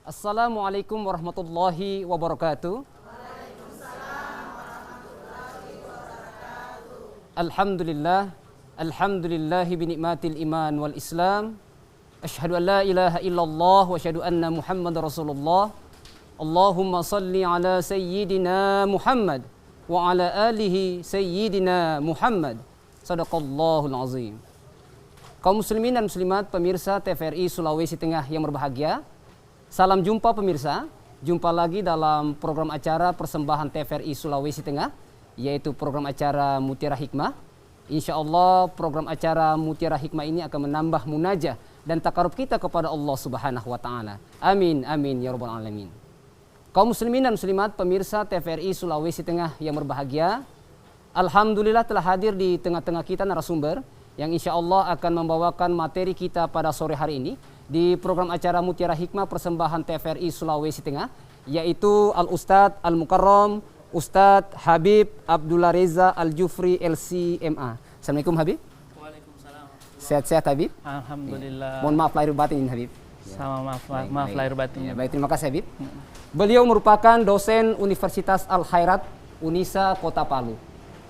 Assalamualaikum warahmatullahi wabarakatuh. Alhamdulillah, alhamdulillahi binikmatil iman wal islam. Asyhadu an la ilaha illallah wa asyhadu anna Muhammadar Rasulullah. Allahumma salli ala sayyidina Muhammad wa ala alihi sayyidina Muhammad. Sadaqallahul azim. Kaum muslimin dan muslimat pemirsa TVRI Sulawesi Tengah yang berbahagia, salam jumpa pemirsa. Jumpa lagi dalam program acara persembahan TVRI Sulawesi Tengah, yaitu program acara Mutiara Hikmah. Insya Allah program acara Mutiara Hikmah ini akan menambah munajah dan takarub kita kepada Allah Subhanahu wa Ta'ala. Amin, amin ya Rabbal Alamin. Kaum muslimin dan muslimat pemirsa TVRI Sulawesi Tengah yang berbahagia, alhamdulillah telah hadir di tengah-tengah kita narasumber yang insya Allah akan membawakan materi kita pada sore hari ini di program acara Mutiara Hikmah persembahan TVRI Sulawesi Tengah, yaitu Al-Ustadz Al-Mukarram Ustadz Habib Abdullah Reza Al-Jufri LC-MA. Assalamualaikum Habib. Waalaikumsalam. Sehat-sehat Habib? Alhamdulillah. Mohon maaf lahir batin Habib. Sama maaf lahir batin. Baik, terima kasih Habib. Beliau merupakan dosen Universitas Al-Khairat Unisa Kota Palu.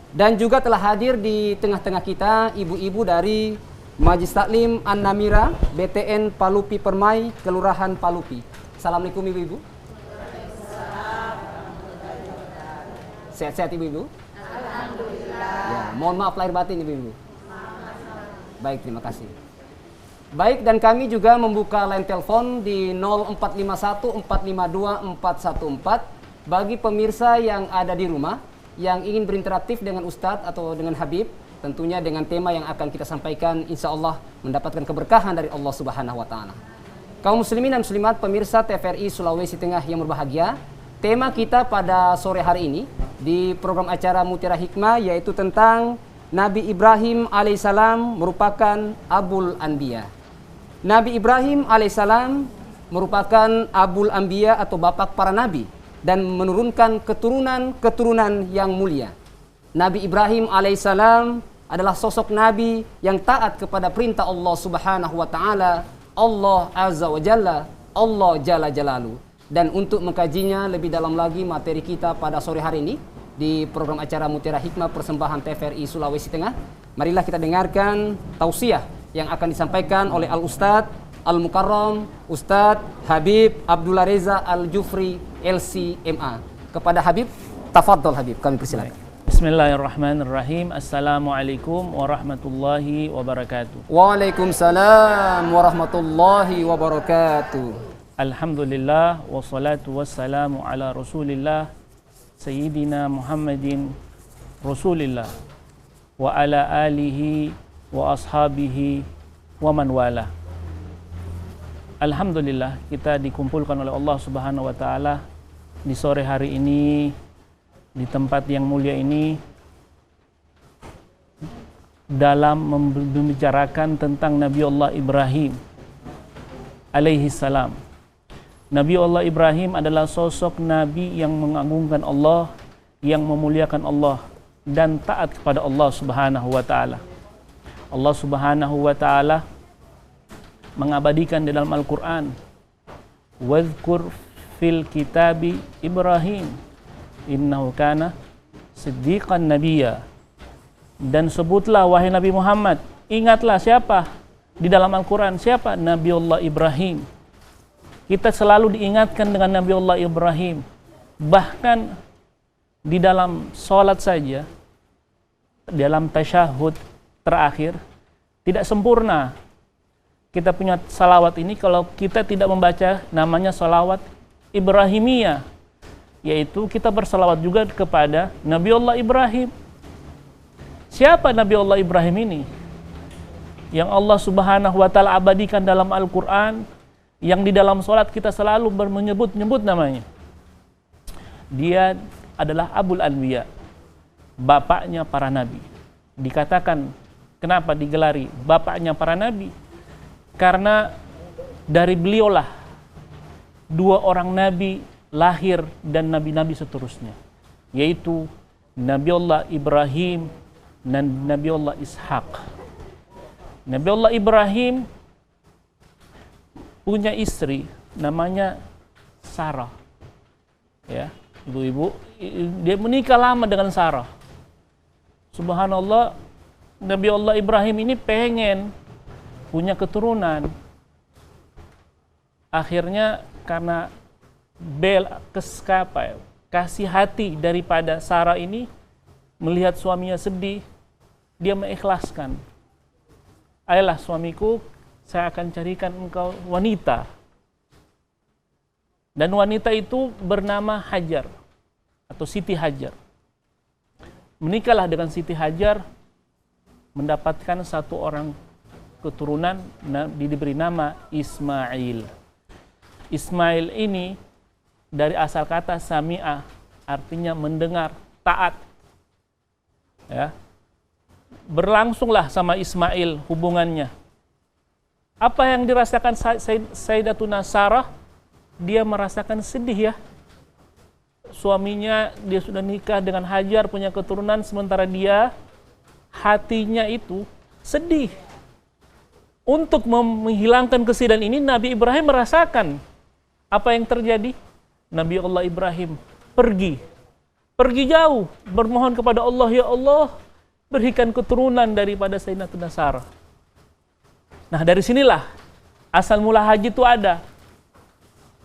Dan juga telah hadir di tengah-tengah kita ibu-ibu dari Majelis Taklim An-Namira BTN Palupi Permai, Kelurahan Palupi. Assalamualaikum ibu-ibu. Sehat-sehat ibu-ibu? Alhamdulillah. Ya, mohon maaf lahir batin ibu-ibu. Baik, terima kasih. Baik, dan kami juga membuka line telepon di 0451 452 414 bagi pemirsa yang ada di rumah yang ingin berinteraktif dengan Ustadz atau dengan Habib, tentunya dengan tema yang akan kita sampaikan, insya Allah mendapatkan keberkahan dari Allah Subhanahu wa Ta'ala. Kaum muslimin dan muslimat pemirsa TVRI Sulawesi Tengah yang berbahagia, tema kita pada sore hari ini di program acara Mutiara Hikmah yaitu tentang Nabi Ibrahim alaihissalam merupakan Abul Anbiya. Nabi Ibrahim alaihissalam merupakan Abul Anbiya atau bapak para nabi dan menurunkan keturunan-keturunan yang mulia. Nabi Ibrahim alaihissalam adalah sosok nabi yang taat kepada perintah Allah Subhanahu wa Ta'ala, Allah Azza wa Jalla, Allah Jalla Jalalu. Dan untuk mengkajinya lebih dalam lagi materi kita pada sore hari ini di program acara Mutiara Hikmah persembahan TVRI Sulawesi Tengah, marilah kita dengarkan tausiah yang akan disampaikan oleh Al-Ustadz Al-Mukarram Ustadz Habib Abdullah Reza Al-Jufri LC-MA. Kepada Habib, tafadhol Habib, kami persilakan. Bismillahirrahmanirrahim. Assalamualaikum warahmatullahi wabarakatuh. Waalaikumsalam warahmatullahi wabarakatuh. Alhamdulillah wassalatu wassalamu ala Rasulillah Sayyidina Muhammadin Rasulillah wa ala alihi wa ashabihi wa man wala. Alhamdulillah kita dikumpulkan oleh Allah Subhanahu wa Ta'ala di sore hari ini di tempat yang mulia ini dalam membicarakan tentang Nabi Allah Ibrahim alaihi salam. Nabi Allah Ibrahim adalah sosok Nabi yang mengagungkan Allah, yang memuliakan Allah dan taat kepada Allah Subhanahu wa Ta'ala. Allah Subhanahu wa Ta'ala mengabadikan di dalam Al-Quran, "Wadhkur fil kitabi Ibrahim innahu kana siddiqan nabiyya." Dan sebutlah wahai Nabi Muhammad, ingatlah siapa di dalam Al-Quran, siapa? Nabi Allah Ibrahim. Kita selalu diingatkan dengan Nabi Allah Ibrahim. Bahkan di dalam sholat saja, dalam tasyahud terakhir, tidak sempurna kita punya salawat ini kalau kita tidak membaca namanya salawat Ibrahimiyah, yaitu kita bersalawat juga kepada Nabi Allah Ibrahim. Siapa Nabi Allah Ibrahim ini? Yang Allah Subhanahu wa Ta'ala abadikan dalam Al-Quran, yang di dalam sholat kita selalu menyebut-nyebut namanya. Dia adalah Abul Anbiya, bapaknya para nabi. Dikatakan kenapa digelari bapaknya para nabi? Karena dari beliaulah dua orang nabi lahir dan nabi-nabi seterusnya, yaitu Nabi Allah Ibrahim dan Nabi Allah Ishaq. Nabi Allah Ibrahim punya istri namanya Sarah. Ya, ibu-ibu, dia menikah lama dengan Sarah. Subhanallah, Nabi Allah Ibrahim ini pengen punya keturunan. Akhirnya karena kasih hati daripada Sarah ini, melihat suaminya sedih, dia mengikhlaskan. Ayolah suamiku, saya akan carikan engkau wanita. Dan wanita itu bernama Hajar atau Siti Hajar. Menikahlah dengan Siti Hajar, mendapatkan satu orang keturunan, diberi nama Ismail. Ismail ini dari asal kata sami'ah, artinya mendengar, taat. Ya. Berlangsunglah sama Ismail hubungannya. Apa yang dirasakan Sayyidatuna Sarah? Dia merasakan sedih ya. Suaminya, dia sudah nikah dengan Hajar, punya keturunan, sementara dia hatinya itu sedih. Untuk menghilangkan kesedihan ini, Nabi Ibrahim merasakan apa yang terjadi. Nabi Allah Ibrahim pergi jauh, bermohon kepada Allah, ya Allah, berikan keturunan daripada Sayyidatuna Sarah. Nah, dari sinilah asal mula haji itu ada.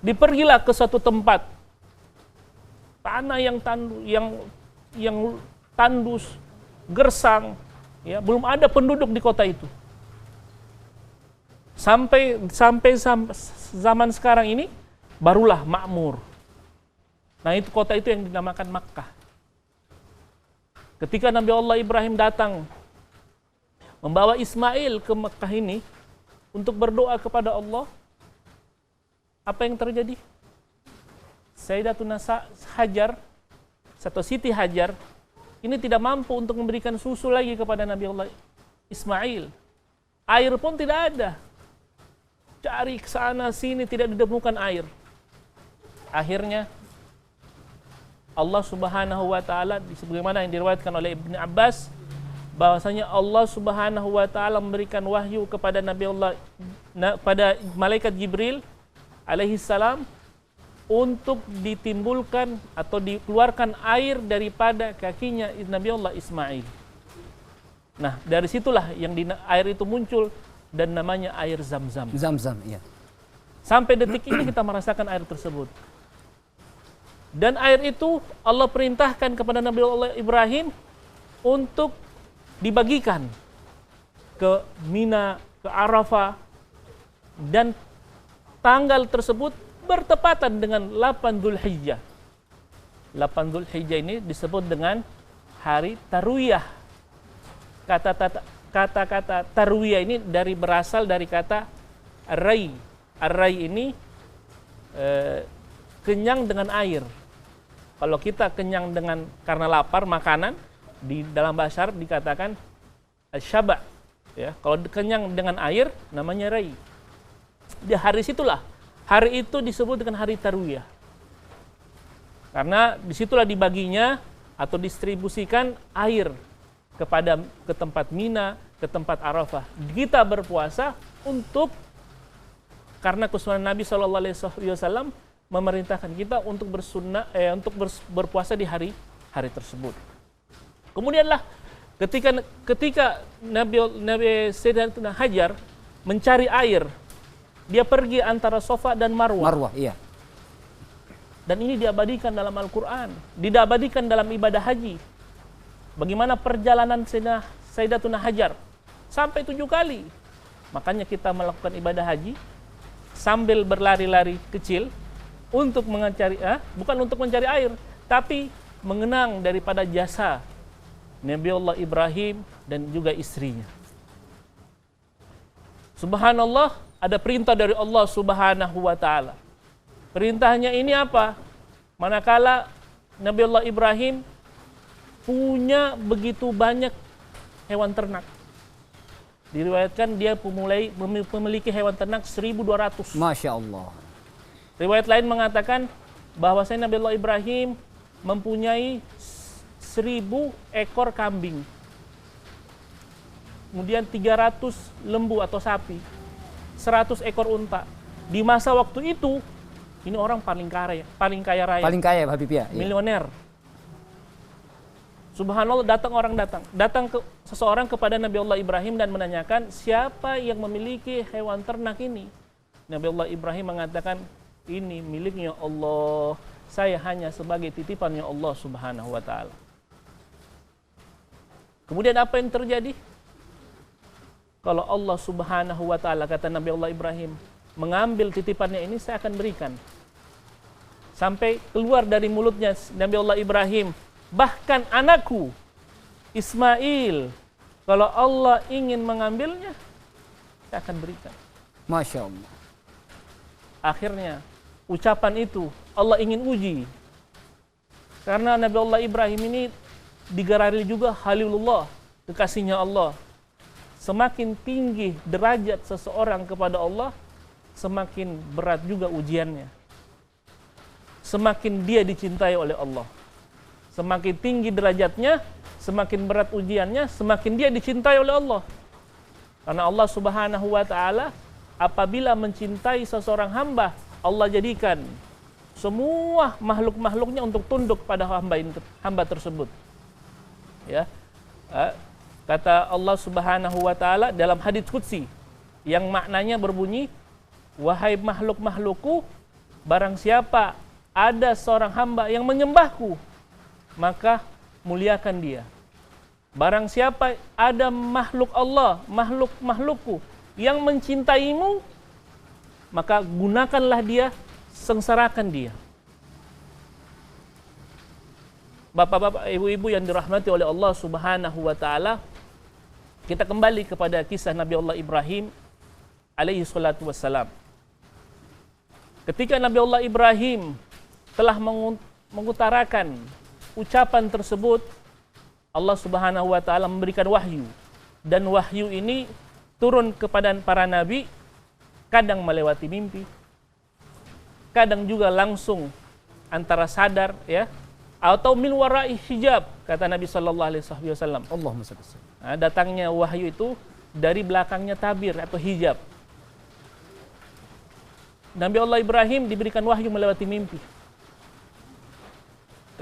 Dipergilah ke suatu tempat, tanah yang tandus, gersang, ya, belum ada penduduk di kota itu. Sampai zaman sekarang ini barulah makmur. Nah, itu kota itu yang dinamakan Makkah. Ketika Nabi Allah Ibrahim datang membawa Ismail ke Makkah ini untuk berdoa kepada Allah, apa yang terjadi? Sayyidatuna Hajar atau Siti Hajar ini tidak mampu untuk memberikan susu lagi kepada Nabi Allah Ismail. Air pun tidak ada. Cari ke sana sini tidak ditemukan air. Akhirnya Allah Subhanahu wa taala, sebagaimana yang diriwayatkan oleh Ibnu Abbas, bahwasanya Allah Subhanahu wa taala memberikan wahyu kepada Nabi Allah, pada malaikat Jibril alaihi salam, untuk ditimbulkan atau dikeluarkan air daripada kakinya Nabi Allah Ismail. Nah, dari situlah yang air itu muncul dan namanya air Zam-Zam. Zam-Zam, iya. Sampai detik ini kita merasakan air tersebut. Dan air itu Allah perintahkan kepada Nabi Allah Ibrahim untuk dibagikan ke Mina, ke Arafah, dan tanggal tersebut bertepatan dengan 8 Dzulhijjah. 8 Dzulhijjah ini disebut dengan hari Tarwiyah. Kata-kata Tarwiyah ini berasal dari kata ar-ray. Ar-ray ini kenyang dengan air. Kalau kita kenyang karena lapar makanan, di dalam bahasa Arab dikatakan syaba. Ya, kalau kenyang dengan air namanya ray. Di hari situlah, hari itu disebut dengan hari Tarwiyah. Karena disitulah dibaginya atau distribusikan air ke tempat Mina, ke tempat Arafah. Kita berpuasa karena kesunahan Nabi SAW memerintahkan kita untuk berpuasa di hari tersebut. Kemudianlah ketika Nabi Sayyidatuna Hajar mencari air, dia pergi antara Safa dan Marwah. Marwah, iya. Dan ini diabadikan dalam Al-Quran, diabadikan dalam ibadah haji. Bagaimana perjalanan Sayyidatuna Hajar? Sampai 7 kali. Makanya kita melakukan ibadah haji sambil berlari-lari kecil untuk bukan untuk mencari air, tapi mengenang daripada jasa Nabi Allah Ibrahim dan juga istrinya. Subhanallah, ada perintah dari Allah Subhanahu wa taala. Perintahnya ini apa? Manakala Nabi Allah Ibrahim punya begitu banyak hewan ternak. Diriwayatkan dia memiliki hewan ternak 1.200. Masya Allah. Riwayat lain mengatakan bahwasanya Nabi Allah Ibrahim mempunyai 1.000 ekor kambing. Kemudian 300 lembu atau sapi. 100 ekor unta. Di masa waktu itu, Ini orang paling kaya raya. Paling kaya Habib ya. Iya. Milioner. Subhanallah, datang ke seseorang kepada Nabi Allah Ibrahim dan menanyakan, siapa yang memiliki hewan ternak ini? Nabi Allah Ibrahim mengatakan, ini miliknya Allah, saya hanya sebagai titipannya Allah Subhanahu wa taala. Kemudian apa yang terjadi? Kalau Allah Subhanahu wa taala, kata Nabi Allah Ibrahim, mengambil titipannya ini, saya akan berikan. Sampai keluar dari mulutnya Nabi Allah Ibrahim, bahkan anakku Ismail, kalau Allah ingin mengambilnya, saya akan berikan. Masya Allah. Akhirnya ucapan itu Allah ingin uji, karena Nabi Allah Ibrahim ini digerari juga Khalilullah, kekasihnya Allah. Semakin tinggi derajat seseorang kepada Allah, semakin berat juga ujiannya. Semakin dia dicintai oleh Allah, semakin tinggi derajatnya, semakin berat ujiannya, semakin dia dicintai oleh Allah. Karena Allah Subhanahu wa taala apabila mencintai seseorang hamba, Allah jadikan semua makhluk-makhluknya untuk tunduk pada hamba tersebut. Ya. Kata Allah Subhanahu wa taala dalam hadits qudsi yang maknanya berbunyi, wahai makhluk-makhlukku, barang siapa ada seorang hamba yang menyembahku, maka muliakan dia. Barang siapa ada makhluk Allah, makhluk-makhlukku yang mencintaimu, maka gunakanlah dia, sengsarakan dia. Bapak-bapak, ibu-ibu yang dirahmati oleh Allah Subhanahu wa taala, kita kembali kepada kisah Nabi Allah Ibrahim alaihi salatu wassalam. Ketika Nabi Allah Ibrahim telah mengutarakan ucapan tersebut, Allah Subhanahu wa taala memberikan wahyu, dan wahyu ini turun kepada para nabi, kadang melewati mimpi, kadang juga langsung antara sadar, ya, atau min wara'i hijab, kata Nabi sallallahu alaihi wasallam. Allahumma shalli. Nah, datangnya wahyu itu dari belakangnya tabir atau hijab. Nabi Allah Ibrahim diberikan wahyu melewati mimpi.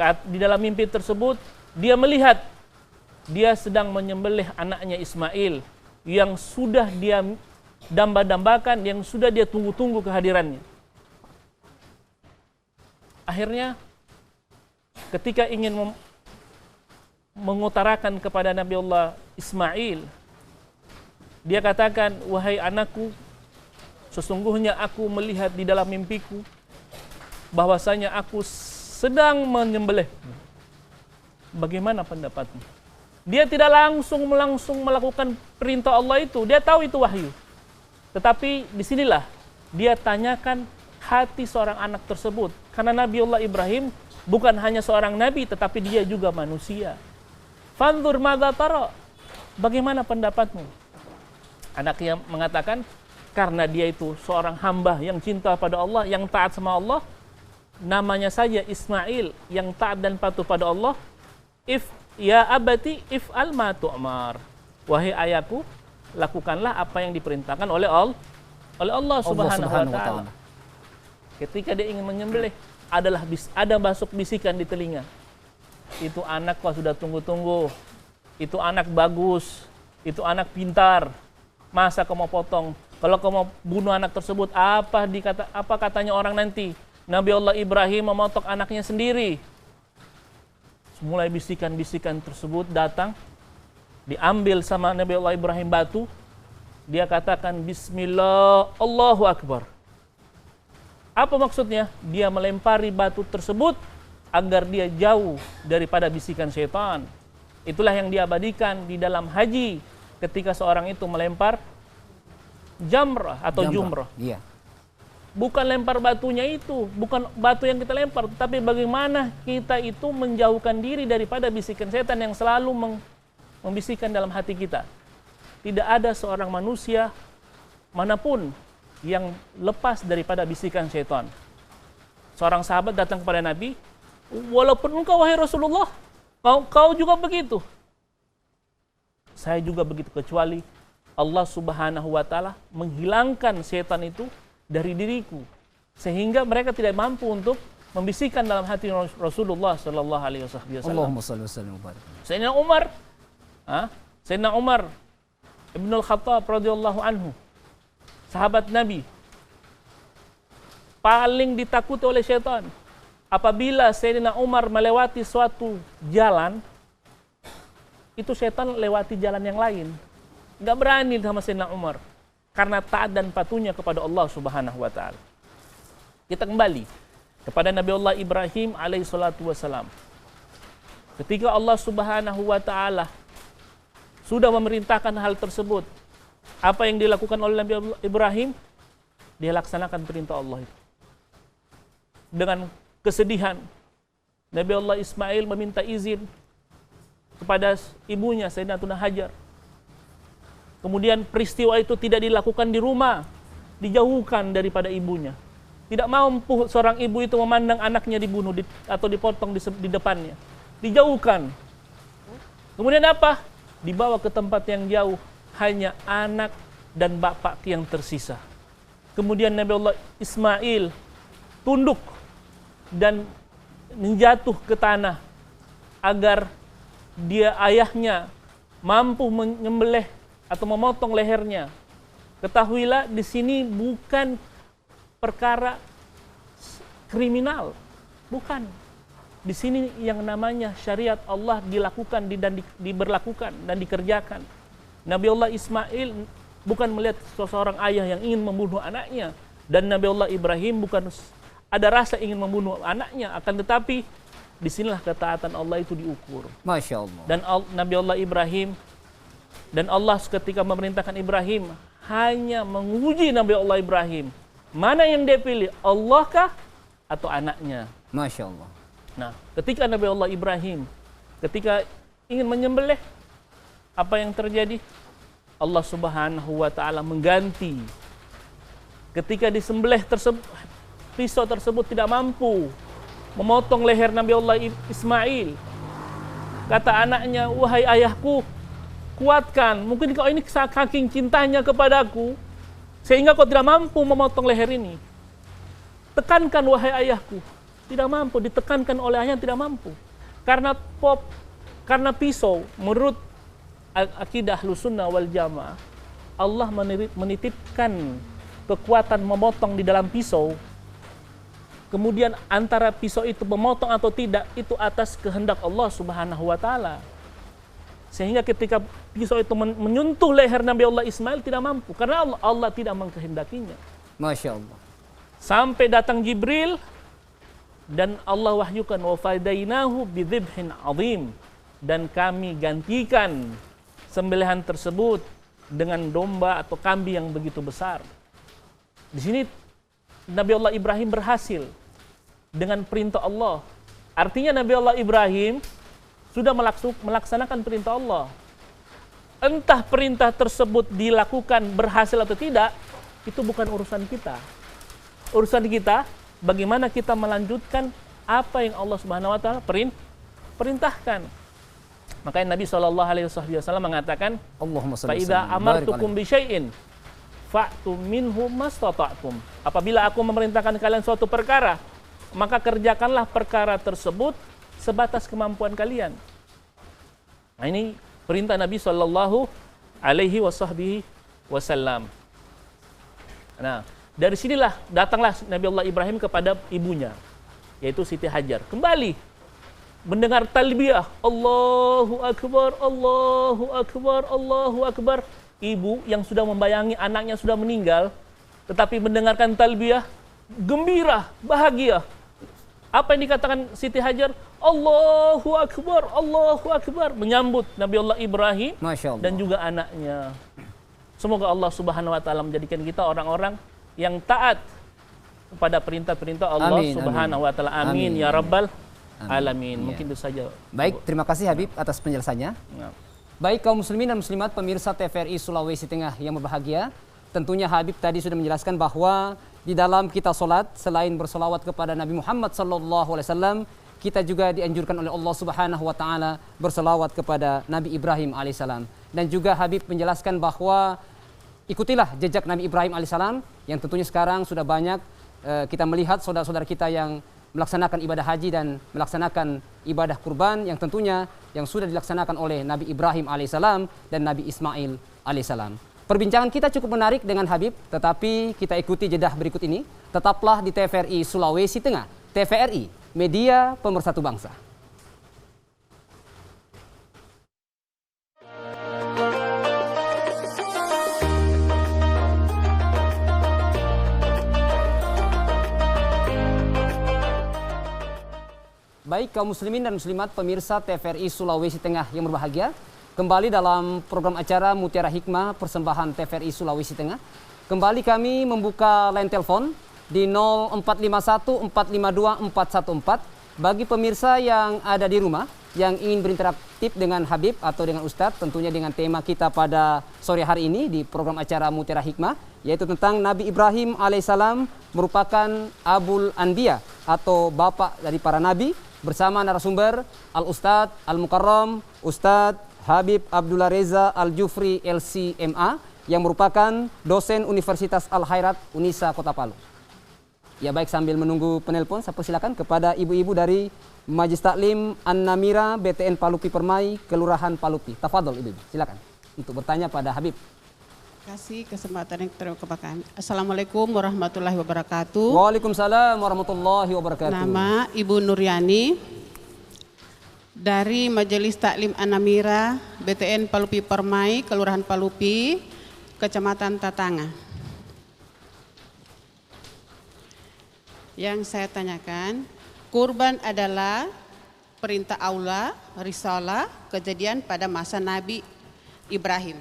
Di dalam mimpi tersebut dia melihat dia sedang menyembelih anaknya Ismail yang sudah dia damba-dambakan, yang sudah dia tunggu-tunggu kehadirannya. Akhirnya ketika ingin mengutarakan kepada Nabi Allah Ismail, dia katakan, wahai anakku, sesungguhnya aku melihat di dalam mimpiku bahwasanya aku sedang menyembelih. Bagaimana pendapatmu? Dia tidak langsung melakukan perintah Allah itu. Dia tahu itu wahyu. Tetapi disinilah dia tanyakan hati seorang anak tersebut. Karena Nabi Allah Ibrahim bukan hanya seorang nabi, tetapi dia juga manusia. Fanzur madza tara. Bagaimana pendapatmu? Anaknya mengatakan, karena dia itu seorang hamba yang cinta pada Allah, yang taat sama Allah, namanya saja Ismail, yang taat dan patuh pada Allah. Ya abati if'al ma tu'mar. Wahai ayahku, lakukanlah apa yang diperintahkan oleh Allah Subhanahu wa taala. Ketika dia ingin menyembelih, ada masuk bisikan di telinga. Itu anak kau sudah tunggu-tunggu. Itu anak bagus. Itu anak pintar. Masa kau mau potong? Kalau kau mau bunuh anak tersebut, apa katanya orang nanti? Nabi Allah Ibrahim memotok anaknya sendiri. Mulai bisikan-bisikan tersebut datang, diambil sama Nabi Allah Ibrahim batu, dia katakan Bismillah, Allahu Akbar. Apa maksudnya? Dia melempari batu tersebut agar dia jauh daripada bisikan syaitan. Itulah yang diabadikan di dalam haji ketika seorang itu melempar jamrah atau jumrah. Iya. Bukan lempar batunya itu, bukan batu yang kita lempar, tapi bagaimana kita itu menjauhkan diri daripada bisikan setan yang selalu membisikkan dalam hati kita. Tidak ada seorang manusia manapun yang lepas daripada bisikan setan. Seorang sahabat datang kepada Nabi, walaupun engkau wahai Rasulullah, kau juga begitu. Saya juga begitu, kecuali Allah Subhanahu wa taala menghilangkan setan itu dari diriku. sehingga mereka tidak mampu untuk membisikkan dalam hati Rasulullah sallallahu alaihi wasallam. Allahumma shalli wa sallim wa barik. Sayyidina Umar Ibnul Khattab radhiyallahu anhu, sahabat Nabi, paling ditakuti oleh syaitan. Apabila Sayyidina Umar melewati suatu jalan, itu syaitan lewati jalan yang lain. Nggak berani sama Sayyidina Umar karena taat dan patuhnya kepada Allah Subhanahu wa taala. Kita kembali kepada Nabi Allah Ibrahim alaihi salatu wassalam. Ketika Allah Subhanahu wa taala sudah memerintahkan hal tersebut, apa yang dilakukan oleh Nabi Ibrahim? Dia laksanakan perintah Allah itu. Dengan kesedihan, Nabi Allah Ismail meminta izin kepada ibunya Sayyidatuna Hajar. Kemudian peristiwa itu tidak dilakukan di rumah, dijauhkan daripada ibunya. Tidak mampu seorang ibu itu memandang anaknya dibunuh atau dipotong di depannya. Dijauhkan. Kemudian apa? Dibawa ke tempat yang jauh, hanya anak dan bapak yang tersisa. Kemudian Nabi Allah Ismail tunduk dan menjatuh ke tanah agar ayahnya mampu menyembelih atau memotong lehernya. Ketahuilah di sini bukan perkara kriminal, bukan. Di sini yang namanya syariat Allah dilakukan dan diberlakukan dan dikerjakan. Nabi Allah Ismail bukan melihat seseorang ayah yang ingin membunuh anaknya, dan Nabi Allah Ibrahim bukan ada rasa ingin membunuh anaknya, akan tetapi disinilah ketaatan Allah itu diukur. Masya Allah. Dan Nabi Allah Ibrahim dan Allah ketika memerintahkan Ibrahim hanya menguji Nabi Allah Ibrahim. Mana yang dia pilih, Allah kah atau anaknya? Masya Allah. Nah, ketika Nabi Allah Ibrahim ketika ingin menyembelih, apa yang terjadi? Allah Subhanahu wa taala mengganti. Ketika disembelih pisau tersebut tidak mampu memotong leher Nabi Allah Ismail. Kata anaknya, "Wahai ayahku, kuatkan. Mungkin kau ini saking cintanya kepadaku sehingga kau tidak mampu memotong leher ini. Tekankan wahai ayahku." Tidak mampu, ditekankan oleh ayahnya tidak mampu. Karena pisau, menurut akidah Ahlussunnah wal Jamaah, Allah menitipkan kekuatan memotong di dalam pisau. Kemudian antara pisau itu memotong atau tidak, itu atas kehendak Allah Subhanahu wa taala. Sehingga ketika pisau itu menyentuh leher Nabi Allah Ismail tidak mampu, karena Allah tidak mengkehendakinya. Masya Allah. Sampai datang Jibril dan Allah wahyukan, wa fadainahu bidzibhin azim, dan kami gantikan sembelihan tersebut dengan domba atau kambing yang begitu besar. Di sini Nabi Allah Ibrahim berhasil dengan perintah Allah. Artinya Nabi Allah Ibrahim sudah melaksanakan perintah Allah. Entah perintah tersebut dilakukan berhasil atau tidak, itu bukan urusan kita. Urusan kita bagaimana kita melanjutkan apa yang Allah Subhanahu wa taala perintahkan. Makanya Nabi SAW mengatakan, Allahumma fa idza amartukum bi syai'in fa'tu minhu mastata'tum. Apabila aku memerintahkan kalian suatu perkara, maka kerjakanlah perkara tersebut sebatas kemampuan kalian. Nah, ini perintah Nabi sallallahu alaihi wasallam. Nah, dari sinilah datanglah Nabi Allah Ibrahim kepada ibunya, yaitu Siti Hajar. Kembali mendengar talbiyah, Allahu Akbar, Allahu Akbar, Allahu Akbar. Ibu yang sudah membayangi anaknya sudah meninggal, tetapi mendengarkan talbiyah, gembira, bahagia. Apa yang dikatakan Siti Hajar? Allahu Akbar, Allahu Akbar. Menyambut Nabi Allah Ibrahim dan juga anaknya. Semoga Allah Subhanahu wa taala menjadikan kita orang-orang yang taat kepada perintah-perintah Allah Subhanahu wa taala. Amin ya rabbal alamin. Mungkin itu saja. Baik, terima kasih Habib atas penjelasannya. Baik kaum muslimin dan muslimat pemirsa TVRI Sulawesi Tengah yang berbahagia, tentunya Habib tadi sudah menjelaskan bahwa di dalam kita sholat selain bersolawat kepada Nabi Muhammad SAW, kita juga dianjurkan oleh Allah Subhanahu wa taala bersolawat kepada Nabi Ibrahim alaihissalam. Dan juga Habib menjelaskan bahwa ikutilah jejak Nabi Ibrahim alaihissalam yang tentunya sekarang sudah banyak kita melihat saudara-saudara kita yang melaksanakan ibadah haji dan melaksanakan ibadah kurban yang tentunya yang sudah dilaksanakan oleh Nabi Ibrahim alaihissalam dan Nabi Ismail alaihissalam. Perbincangan kita cukup menarik dengan Habib, tetapi kita ikuti jedah berikut ini. Tetaplah di TVRI Sulawesi Tengah. TVRI, media pemersatu bangsa. Baik kaum muslimin dan muslimat pemirsa TVRI Sulawesi Tengah yang berbahagia, kembali dalam program acara Mutiara Hikmah persembahan TVRI Sulawesi Tengah. Kembali kami membuka line telepon di 0451 452 414 bagi pemirsa yang ada di rumah yang ingin berinteraktif dengan Habib atau dengan Ustadz, tentunya dengan tema kita pada sore hari ini di program acara Mutiara Hikmah, yaitu tentang Nabi Ibrahim alaihissalam merupakan Abul Anbiya atau bapak dari para nabi, bersama narasumber Al-Ustadz Al-Mukarram Ustadz Habib Abdullah Reza Al-Jufri LCMA yang merupakan dosen Universitas Al-Khairat Unisa Kota Palu. Ya baik, sambil menunggu penelpon, saya persilakan kepada ibu-ibu dari Majelis Taklim An-Namira BTN Palupi Permai, Kelurahan Palupi. Tafadhol ibu-ibu, silakan untuk bertanya pada Habib. Terima kasih kesempatan yang terkebakan. Assalamualaikum warahmatullahi wabarakatuh. Waalaikumsalam warahmatullahi wabarakatuh. Nama Ibu Nuryani dari Majelis Taklim An-Namira BTN Palupi Permai, Kelurahan Palupi, Kecamatan Tatanga. Yang saya tanyakan, kurban adalah perintah Allah, risalah, kejadian pada masa Nabi Ibrahim.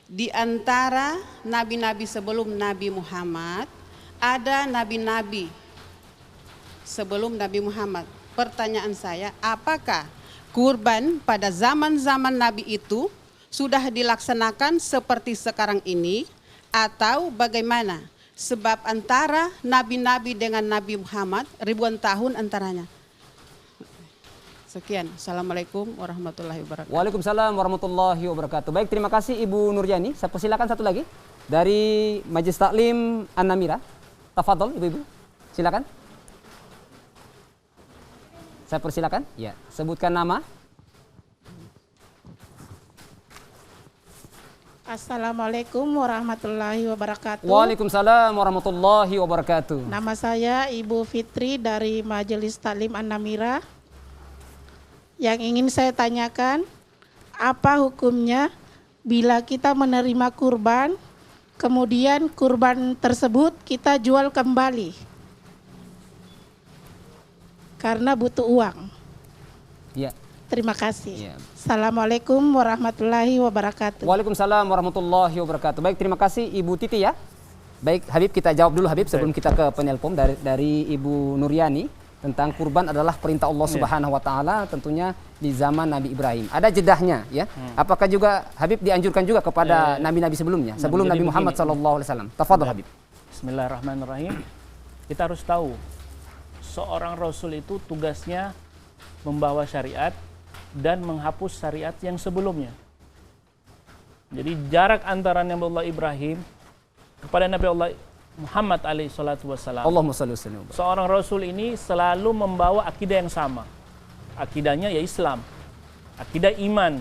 Di antara nabi-nabi sebelum Nabi Muhammad, ada nabi-nabi sebelum Nabi Muhammad. Pertanyaan saya, apakah kurban pada zaman-zaman Nabi itu sudah dilaksanakan seperti sekarang ini atau bagaimana? Sebab antara nabi-nabi dengan Nabi Muhammad ribuan tahun antaranya. Sekian. Assalamualaikum warahmatullahi wabarakatuh. Waalaikumsalam warahmatullahi wabarakatuh. Baik, terima kasih Ibu Nuryani. Saya persilakan satu lagi dari Majelis Taklim An-Namira. Tafadhol ibu-ibu. Silakan. Saya persilakan. Ya, sebutkan nama. Assalamualaikum warahmatullahi wabarakatuh. Waalaikumsalam warahmatullahi wabarakatuh. Nama saya Ibu Fitri dari Majelis Taklim An-Namira. Yang ingin saya tanyakan, apa hukumnya bila kita menerima kurban, kemudian kurban tersebut kita jual kembali karena butuh uang? Ya. Terima kasih. Ya. Assalamualaikum warahmatullahi wabarakatuh. Waalaikumsalam warahmatullahi wabarakatuh. Baik, terima kasih Ibu Titi ya. Baik, Habib, kita jawab dulu Habib sebelum kita ke penelpon dari Ibu Nuryani tentang kurban adalah perintah Allah Subhanahu wa taala tentunya di zaman Nabi Ibrahim. Ada jedahnya ya. Apakah juga Habib dianjurkan juga kepada nabi-nabi sebelumnya sebelum Nabi Muhammad sallallahu alaihi wasallam? Tafadhol Habib. Bismillahirrahmanirrahim. Kita harus tahu seorang rasul itu tugasnya membawa syariat dan menghapus syariat yang sebelumnya. Jadi jarak antara Nabi Allah Ibrahim kepada Nabi Allah Muhammad alaihi salatu wassalam, Allahumma shalli wa sallim. seorang rasul ini selalu membawa akidah yang sama. Akidahnya ya Islam, akidah iman.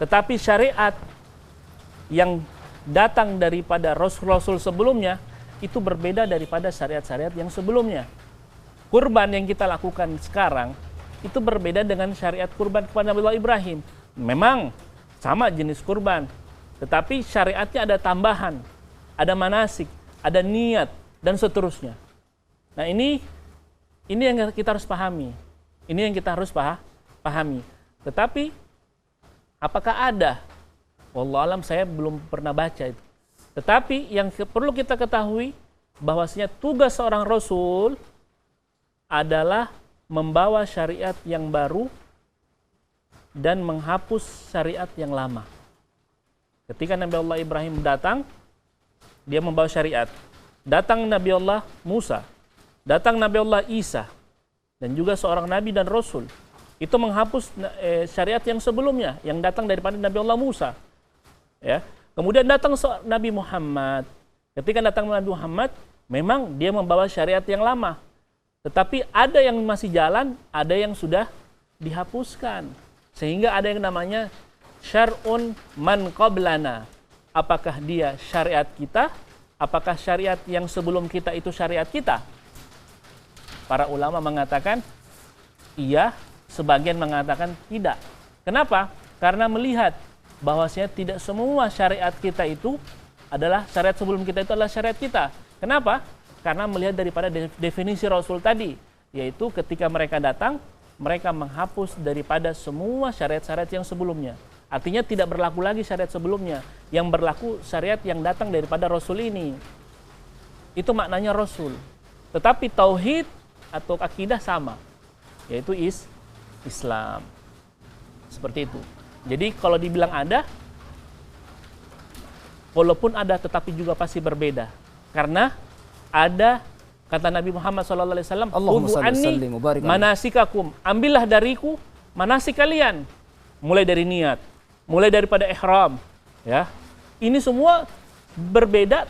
Tetapi syariat yang datang daripada rasul-rasul sebelumnya itu berbeda daripada syariat-syariat yang sebelumnya. Kurban yang kita lakukan sekarang itu berbeda dengan syariat kurban kepada Nabi Allah Ibrahim. Memang sama jenis kurban, tetapi syariatnya ada tambahan, ada manasik, ada niat, dan seterusnya. Nah ini yang kita harus pahami. Ini yang kita harus pahami. Tetapi apakah ada? Wallahualam, saya belum pernah baca itu. Tetapi yang perlu kita ketahui bahwasanya tugas seorang rasul adalah membawa syariat yang baru dan menghapus syariat yang lama. Ketika Nabi Allah Ibrahim datang, dia membawa syariat. Datang Nabi Allah Musa, datang Nabi Allah Isa, dan juga seorang nabi dan rasul. Itu menghapus syariat yang sebelumnya, yang datang daripada Nabi Allah Musa. Ya. Kemudian datang Nabi Muhammad. Ketika datang Nabi Muhammad, memang dia membawa syariat yang lama. Tetapi ada yang masih jalan, ada yang sudah dihapuskan. Sehingga ada yang namanya syar'un man qablana. Apakah dia syariat kita? Apakah syariat yang sebelum kita itu syariat kita? Para ulama mengatakan iya, sebagian mengatakan tidak. Kenapa? Karena melihat bahwasanya tidak semua syariat kita itu adalah syariat sebelum kita itu adalah syariat kita. Kenapa? Karena melihat daripada definisi Rasul tadi, yaitu ketika mereka datang, mereka menghapus daripada semua syariat-syariat yang sebelumnya. Artinya tidak berlaku lagi syariat sebelumnya. Yang berlaku syariat yang datang daripada Rasul ini. Itu maknanya Rasul. Tetapi tauhid atau akidah sama, yaitu Islam. Seperti itu. Jadi kalau dibilang ada, walaupun ada tetapi juga pasti berbeda. Karena ada kata Nabi Muhammad SAW, "Khudhu anni manasikakum." Ambillah dariku manasik kalian. Mulai dari niat, mulai daripada ihram, ya. Ini semua berbeda,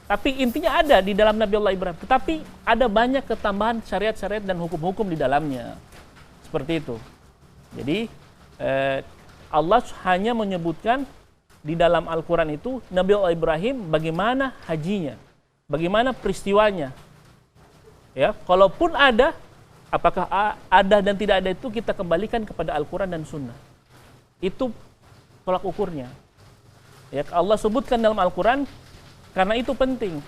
tapi intinya ada di dalam Nabi Allah Ibrahim. Tetapi ada banyak ketambahan syariat-syariat dan hukum-hukum di dalamnya. Seperti itu. Jadi Allah hanya menyebutkan di dalam Al-Quran itu Nabi Allah Ibrahim bagaimana hajinya, bagaimana peristiwanya. Ya, kalaupun ada, apakah ada dan tidak ada itu kita kembalikan kepada Al-Quran dan Sunnah. Itu tolak ukurnya. Ya, Allah sebutkan dalam Al-Quran karena itu penting.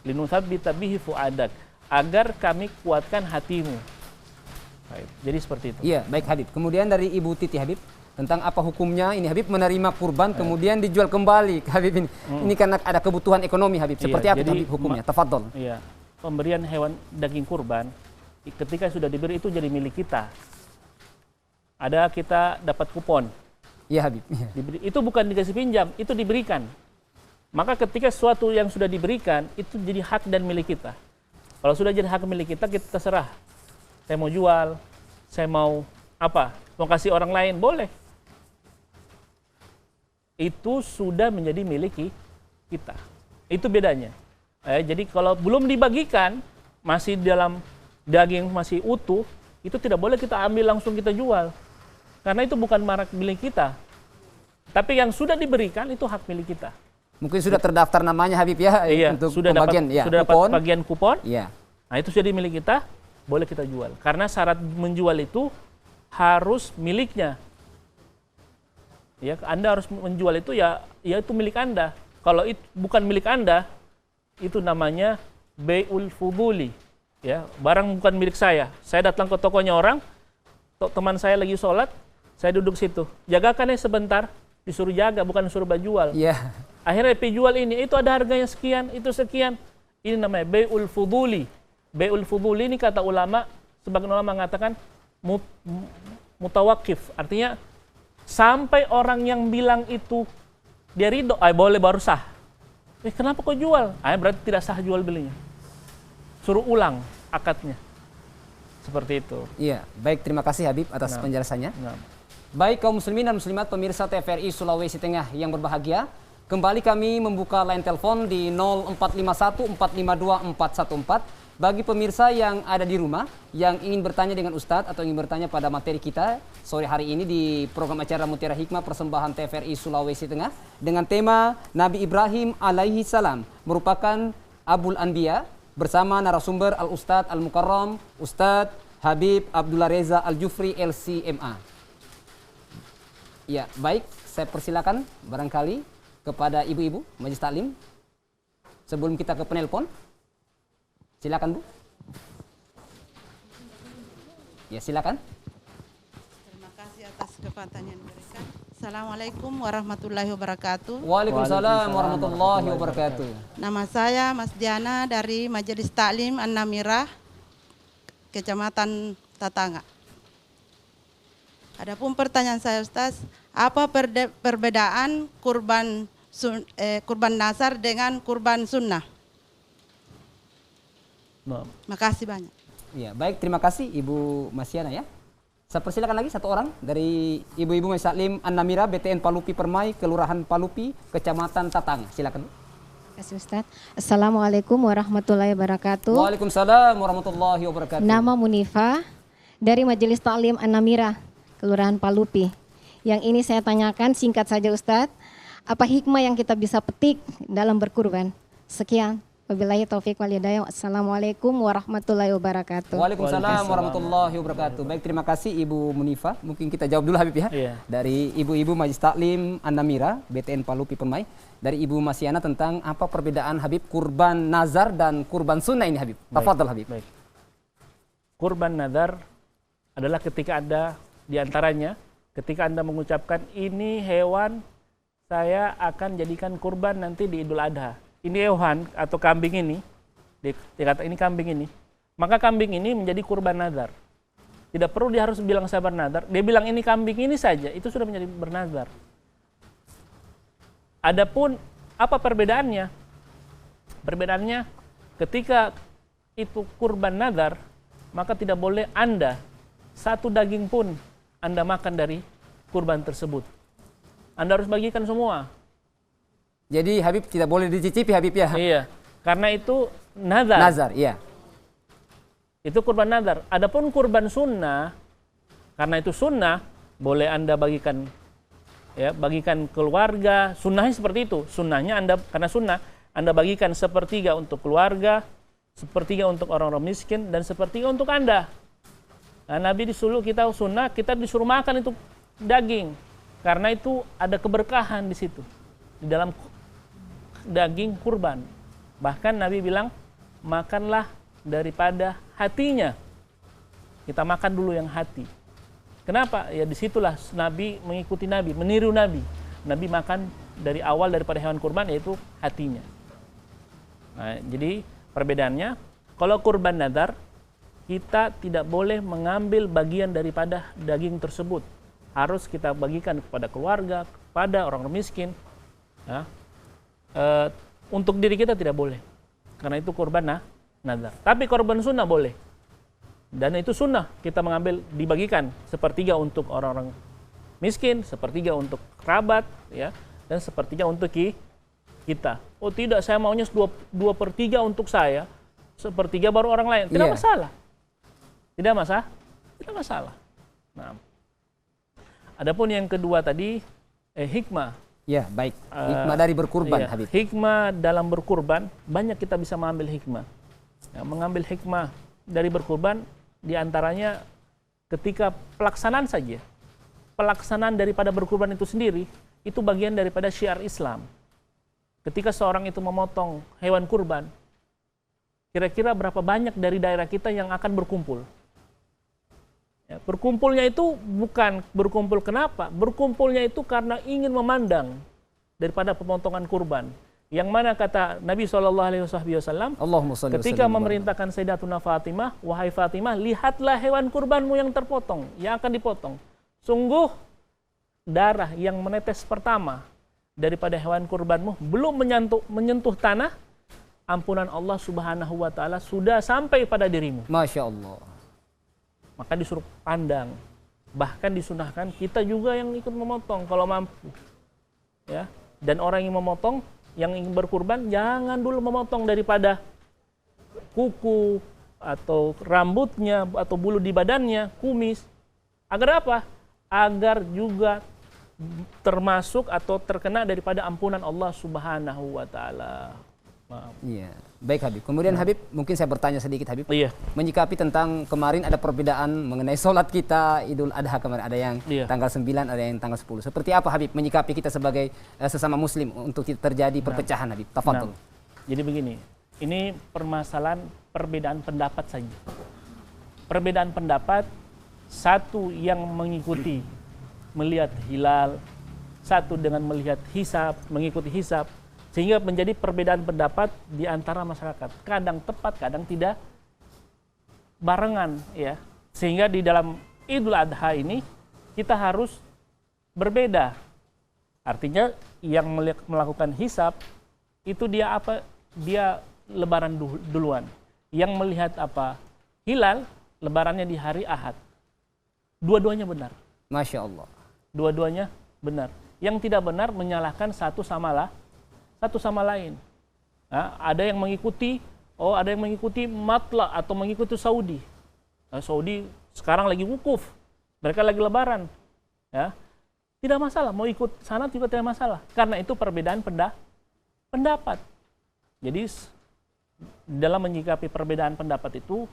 Linutsabbita bihi fuadak, agar kami kuatkan hatimu. Baik, jadi seperti itu. Iya, baik Habib. Kemudian dari Ibu Titi Habib, tentang apa hukumnya ini Habib menerima kurban kemudian dijual kembali Habib ini. Ini karena ada kebutuhan ekonomi Habib. Seperti apa jadi, Habib hukumnya? Tafadhol. Iya. Pemberian hewan daging kurban ketika sudah diberi itu jadi milik kita. Ada kita dapat kupon. Iya Habib. Diberi, itu bukan dikasih pinjam, itu diberikan. Maka ketika sesuatu yang sudah diberikan itu jadi hak dan milik kita. Kalau sudah jadi hak milik kita, kita terserah. Saya mau jual, saya mau apa? Mau kasih orang lain, boleh. Itu sudah menjadi milik kita. Itu bedanya. Jadi kalau belum dibagikan, masih dalam daging masih utuh, itu tidak boleh kita ambil langsung kita jual. Karena itu bukan milik kita. Tapi yang sudah diberikan itu hak milik kita. Mungkin sudah terdaftar namanya Habib ya, iya, untuk sudah pembagian dapat, ya, sudah kupon. dapat bagian kupon. Iya. Nah, itu sudah milik kita, boleh kita jual. Karena syarat menjual itu harus miliknya. Ya, Anda harus menjual itu ya itu milik Anda. Kalau itu bukan milik Anda, itu namanya bai'ul fuduli. Ya, barang bukan milik saya. Saya datang ke tokonya orang, teman saya lagi sholat, saya duduk situ. Jagakan ya sebentar, disuruh jaga, bukan disuruh jual. Iya. Akhirnya jual ini, itu ada harganya sekian, itu sekian. Ini namanya bai'ul fuduli. Bai'ul fuduli ini kata ulama, sebagian ulama mengatakan mutawakif. Artinya sampai orang yang bilang itu dia ridho, boleh baru sah. Kenapa kau jual? Berarti tidak sah jual belinya. Suruh ulang akadnya. Seperti itu. Iya, baik, terima kasih Habib atas penjelasannya. Baik kaum muslimin dan muslimat pemirsa TVRI Sulawesi Tengah yang berbahagia, kembali kami membuka line telepon di 0451 452 414. Bagi pemirsa yang ada di rumah yang ingin bertanya dengan Ustadz atau ingin bertanya pada materi kita sore hari ini di program acara Mutiara Hikmah persembahan TVRI Sulawesi Tengah dengan tema Nabi Ibrahim alaihi salam merupakan Abul Anbiya bersama narasumber Al-Ustadz Al-Mukarram Ustadz Habib Abdullah Reza Al-Jufri LCMA. Ya, baik, saya persilakan barangkali kepada ibu-ibu Majelis Taklim sebelum kita ke penelpon. Silakan Bu. Ya, silakan. Terima kasih atas kesempatan yang diberikan. Assalamualaikum warahmatullahi wabarakatuh. Waalaikumsalam warahmatullahi wabarakatuh. Nama saya Mas Diana dari Majelis Taklim An-Namirah, Kecamatan Tatanga. Adapun pertanyaan saya Ustaz, apa perbedaan kurban nasar dengan kurban sunnah? Makasih banyak. Ya, baik, terima kasih Ibu Masyana ya. Saya persilakan lagi satu orang dari Ibu-ibu Majelis Taklim An-Namirah BTN Palupi Permai, Kelurahan Palupi, Kecamatan Tatang. Silakan. kasih Ustadz. Assalamualaikum warahmatullahi wabarakatuh. Waalaikumsalam warahmatullahi wabarakatuh. Nama Munifa dari Majelis Taklim An-Namira, Kelurahan Palupi. Yang ini saya tanyakan singkat saja Ustadz, apa hikmah yang kita bisa petik dalam berkurban? Sekian. Wabillahi taufiq wal hidayah. Assalamualaikum warahmatullahi wabarakatuh. Waalaikumsalam warahmatullahi wabarakatuh. Baik, terima kasih Ibu Munifa. Mungkin kita jawab dulu Habib ya. Iya. Dari Ibu-Ibu Majelis Taklim An-Namira, BTN Palupi Permai. Dari Ibu Masiana tentang apa perbedaan Habib kurban nazar dan kurban sunnah ini Habib. Tafadhol Habib. Baik. Kurban nazar adalah ketika ada di antaranya, ketika Anda mengucapkan ini hewan saya akan jadikan kurban nanti di Idul Adha. Ini hewan atau kambing ini, dikata ini kambing ini, maka kambing ini menjadi kurban nazar. Tidak perlu dia harus bilang saya bernazar, dia bilang ini kambing ini saja, itu sudah menjadi bernazar. Adapun apa perbedaannya? Perbedaannya ketika itu kurban nazar, maka tidak boleh Anda satu daging pun Anda makan dari kurban tersebut. Anda harus bagikan semua. Jadi Habib tidak boleh dicicipi Habib ya. Iya, karena itu nazar. Nazar, iya. Itu kurban nazar. Adapun kurban sunnah, karena itu sunnah, boleh Anda bagikan, ya, bagikan keluarga. Sunnahnya seperti itu. Sunnahnya Anda, karena sunnah, Anda bagikan sepertiga untuk keluarga, sepertiga untuk orang-orang miskin, dan sepertiga untuk Anda. Nah, Nabi disuruh kita sunnah, kita disuruh makan itu daging, karena itu ada keberkahan di situ, di dalam daging kurban. Bahkan Nabi bilang, makanlah daripada hatinya. Kita makan dulu yang hati. Kenapa? Ya disitulah Nabi mengikuti Nabi, meniru Nabi. Nabi makan dari awal daripada hewan kurban, yaitu hatinya. Nah, jadi perbedaannya, kalau kurban nazar, kita tidak boleh mengambil bagian daripada daging tersebut. Harus kita bagikan kepada keluarga, kepada orang miskin. Ya. Untuk diri kita tidak boleh, karena itu kurban nazar. Tapi korban sunnah boleh, dan itu sunnah kita mengambil, dibagikan sepertiga untuk orang-orang miskin, sepertiga untuk kerabat, ya, dan sepertiga untuk kita. Oh tidak, saya maunya 2/3 untuk saya, sepertiga baru orang lain. Tidak masalah, tidak masalah. Nah, adapun yang kedua tadi hikmah. Ya, baik. Hikmah dari berkurban, Iya, Habib. hikmah dalam berkurban, banyak kita bisa mengambil hikmah. Ya, mengambil hikmah dari berkurban, diantaranya ketika pelaksanaan saja. Pelaksanaan daripada berkurban itu sendiri, itu bagian daripada syiar Islam. Ketika seorang itu memotong hewan kurban, kira-kira berapa banyak dari daerah kita yang akan berkumpul? Ya, berkumpulnya itu bukan berkumpul kenapa? Berkumpulnya itu karena ingin memandang daripada pemotongan kurban. Yang mana kata Nabi SAW ketika memerintahkan Sayyidatuna Fatimah, wahai Fatimah, lihatlah hewan kurbanmu yang terpotong, yang akan dipotong. Sungguh darah yang menetes pertama daripada hewan kurbanmu belum menyentuh tanah, ampunan Allah Subhanahu wa Ta'ala sudah sampai pada dirimu. Masya Allah. Maka disuruh pandang. Bahkan disunahkan kita juga yang ikut memotong kalau mampu. Ya. Dan orang yang memotong, yang ingin berkurban, jangan dulu memotong daripada kuku atau rambutnya atau bulu di badannya, kumis. Agar apa? Agar juga termasuk atau terkena daripada ampunan Allah Subhanahu wa Ta'ala. Iya, baik Habib. Kemudian Habib, mungkin saya bertanya sedikit Habib. Iya. Menyikapi tentang kemarin ada perbedaan mengenai sholat kita Idul Adha kemarin. Ada yang tanggal 9, ada yang tanggal 10. Seperti apa Habib menyikapi kita sebagai sesama muslim untuk terjadi perpecahan Habib? Tafadhol. Jadi begini, ini permasalahan perbedaan pendapat saja. Perbedaan pendapat, satu yang mengikuti melihat hilal, satu dengan melihat hisab, mengikuti hisab, sehingga menjadi perbedaan pendapat di antara masyarakat. Kadang tepat, kadang tidak barengan, ya. Sehingga di dalam Idul Adha ini kita harus berbeda. Artinya yang melakukan hisab itu dia apa? Dia lebaran duluan. Yang melihat apa? Hilal, lebarannya di hari Ahad. Dua-duanya benar. Masya Allah. Dua-duanya benar. Yang tidak benar menyalahkan satu sama lain. Nah, ada yang mengikuti Matla atau mengikuti Saudi. Nah, Saudi sekarang lagi wukuf, mereka lagi lebaran. Ya, tidak masalah, mau ikut sana juga tidak masalah. Karena itu perbedaan pendapat. Jadi dalam menyikapi perbedaan pendapat itu,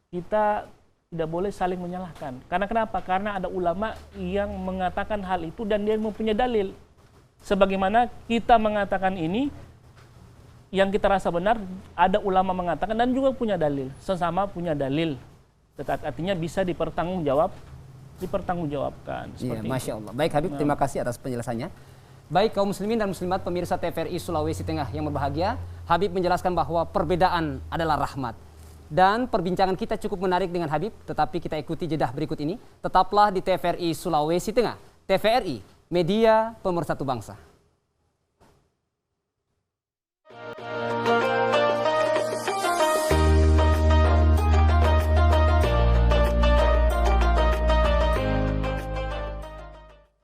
kita tidak boleh saling menyalahkan. Karena kenapa? Karena ada ulama yang mengatakan hal itu dan dia mempunyai dalil. Sebagaimana kita mengatakan ini, yang kita rasa benar, ada ulama mengatakan dan juga punya dalil. Sesama punya dalil. Tetapi artinya bisa dipertanggungjawabkan. Iya, Masya Allah. Baik Habib, terima kasih atas penjelasannya. Baik kaum muslimin dan muslimat pemirsa TVRI Sulawesi Tengah yang berbahagia, Habib menjelaskan bahwa perbedaan adalah rahmat. Dan perbincangan kita cukup menarik dengan Habib, tetapi kita ikuti jedah berikut ini. Tetaplah di TVRI Sulawesi Tengah. TVRI, media pemersatu bangsa.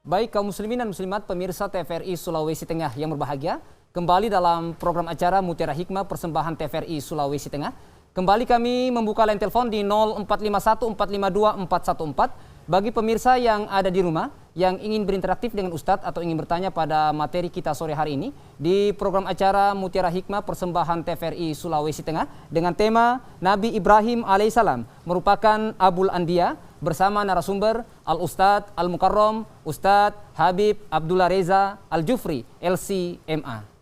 Baik kaum muslimin dan muslimat pemirsa TVRI Sulawesi Tengah yang berbahagia, kembali dalam program acara Mutiara Hikmah persembahan TVRI Sulawesi Tengah. Kembali kami membuka line telepon di 0451 452 414 bagi pemirsa yang ada di rumah yang ingin berinteraktif dengan Ustadz atau ingin bertanya pada materi kita sore hari ini di program acara Mutiara Hikmah persembahan TVRI Sulawesi Tengah dengan tema Nabi Ibrahim alaihissalam merupakan Abul Anbiya bersama narasumber Al-Ustadz Al-Mukarram Ustadz Habib Abdullah Reza Al-Jufri LC-MA.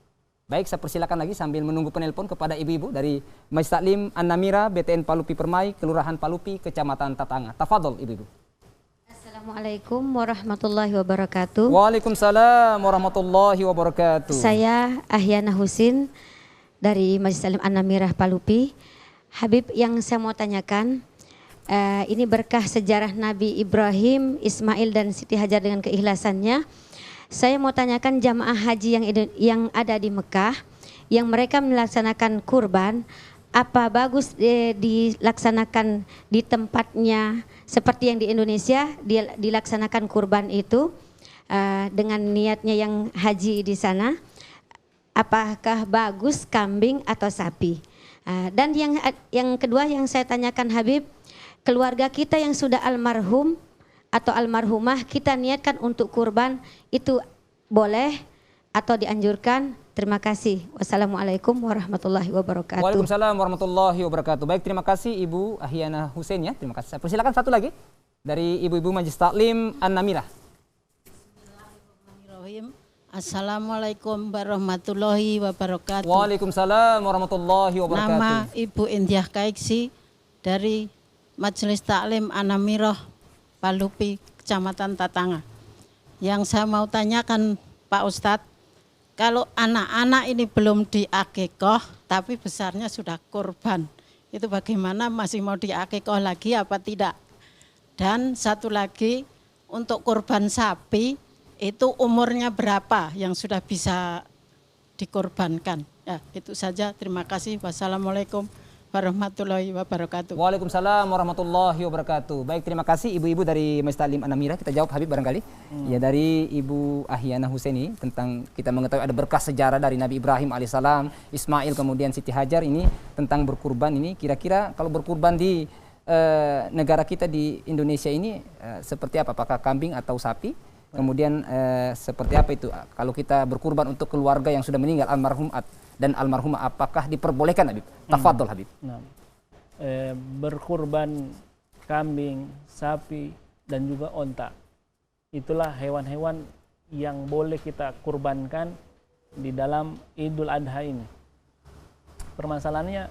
Baik, saya persilakan lagi sambil menunggu penelpon kepada ibu-ibu dari Majelis Taklim An-Namira BTN Palupi Permai, Kelurahan Palupi, Kecamatan Tatanga. Tafadhol ibu-ibu. Assalamualaikum warahmatullahi wabarakatuh. Waalaikumsalam warahmatullahi wabarakatuh. Saya Ahyana Husin dari Majelis Taklim An-Namira Palupi. Habib, yang saya mau tanyakan, ini berkah sejarah Nabi Ibrahim, Ismail dan Siti Hajar dengan keikhlasannya. Saya mau tanyakan jamaah haji yang ada di Mekah, yang mereka melaksanakan kurban, apa bagus dilaksanakan di tempatnya seperti yang di Indonesia dilaksanakan kurban itu dengan niatnya yang haji di sana, apakah bagus kambing atau sapi? Dan yang kedua yang saya tanyakan Habib, keluarga kita yang sudah almarhum atau almarhumah kita niatkan untuk kurban, itu boleh atau dianjurkan? Terima kasih. Wassalamualaikum warahmatullahi wabarakatuh. Waalaikumsalam warahmatullahi wabarakatuh. Baik, terima kasih Ibu Ahyana Husin ya. Terima kasih. Saya persilakan satu lagi dari ibu-ibu Majelis Taklim An-Namira. Bismillahirrahmanirrahim. Assalamualaikum warahmatullahi wabarakatuh. Waalaikumsalam warahmatullahi wabarakatuh. Nama Ibu Indiah Kaiksi dari Majelis Taklim An-Namirah Palupi, Kecamatan Tatanga. Yang saya mau tanyakan Pak Ustadz, kalau anak-anak ini belum diakikoh tapi besarnya sudah kurban, itu bagaimana, masih mau diakikoh lagi apa tidak? Dan satu lagi, untuk kurban sapi itu umurnya berapa yang sudah bisa dikorbankan? Ya, itu saja. Terima kasih. Wassalamualaikum warahmatullahi wabarakatuh. Waalaikumsalam warahmatullahi wabarakatuh. Baik, terima kasih ibu-ibu dari Majelis Taklim An-Namira. Kita jawab Habib barangkali. Ya, dari Ibu Ahyana Husaini tentang kita mengetahui ada berkah sejarah dari Nabi Ibrahim alaihissalam, Ismail kemudian Siti Hajar, ini tentang berkurban ini. Kira-kira kalau berkurban di negara kita di Indonesia ini seperti apa? Apakah kambing atau sapi? Kemudian seperti apa itu kalau kita berkurban untuk keluarga yang sudah meninggal, almarhum dan almarhumah, apakah diperbolehkan Habib? Tafadhol Habib. Nah, berkurban kambing, sapi dan juga onta, itulah hewan-hewan yang boleh kita kurbankan di dalam Idul Adha ini. Permasalahannya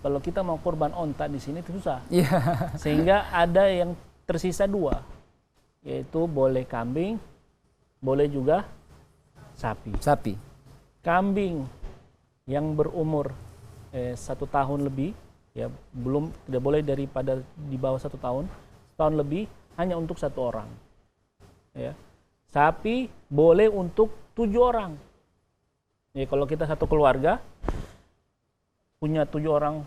kalau kita mau kurban onta di sini itu susah. Sehingga ada yang tersisa dua, yaitu boleh kambing, boleh juga sapi. Kambing yang berumur 1 tahun lebih, ya belum, tidak boleh daripada di bawah 1 tahun, setahun lebih hanya untuk 1 orang. Ya. Sapi boleh untuk 7 orang. Ya, kalau kita satu keluarga punya 7 orang,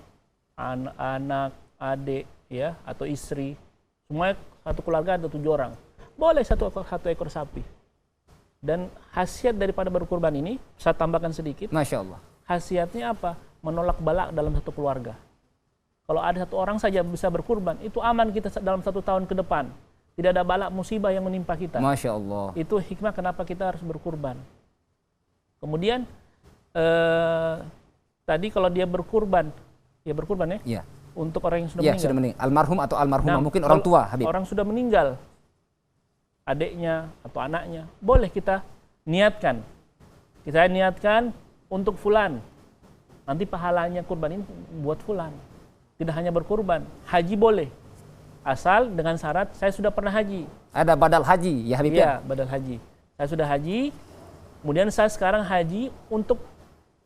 anak, adik, ya atau istri, semuanya satu keluarga ada 7 orang, boleh satu ekor sapi. Dan khasiat daripada berkurban ini, saya tambahkan sedikit. Masya Allah. khasiatnya apa? Menolak bala dalam satu keluarga. Kalau ada satu orang saja bisa berkurban, itu aman kita dalam 1 tahun ke depan. Tidak ada bala musibah yang menimpa kita. Masya Allah. Itu hikmah kenapa kita harus berkurban. Kemudian tadi kalau dia berkurban ya Iya. untuk orang yang sudah Iya, meninggal. sudah meninggal. Almarhum atau almarhumah, Nah, mungkin orang kalau tua, Habib. orang sudah meninggal, adiknya atau anaknya, boleh kita niatkan. Kita niatkan untuk fulan. Nanti pahalanya kurban ini buat fulan. Tidak hanya berkurban, haji boleh. Asal dengan syarat saya sudah pernah haji. Ada badal haji, ya Habib Iya, badal haji. Saya sudah haji, kemudian saya sekarang haji untuk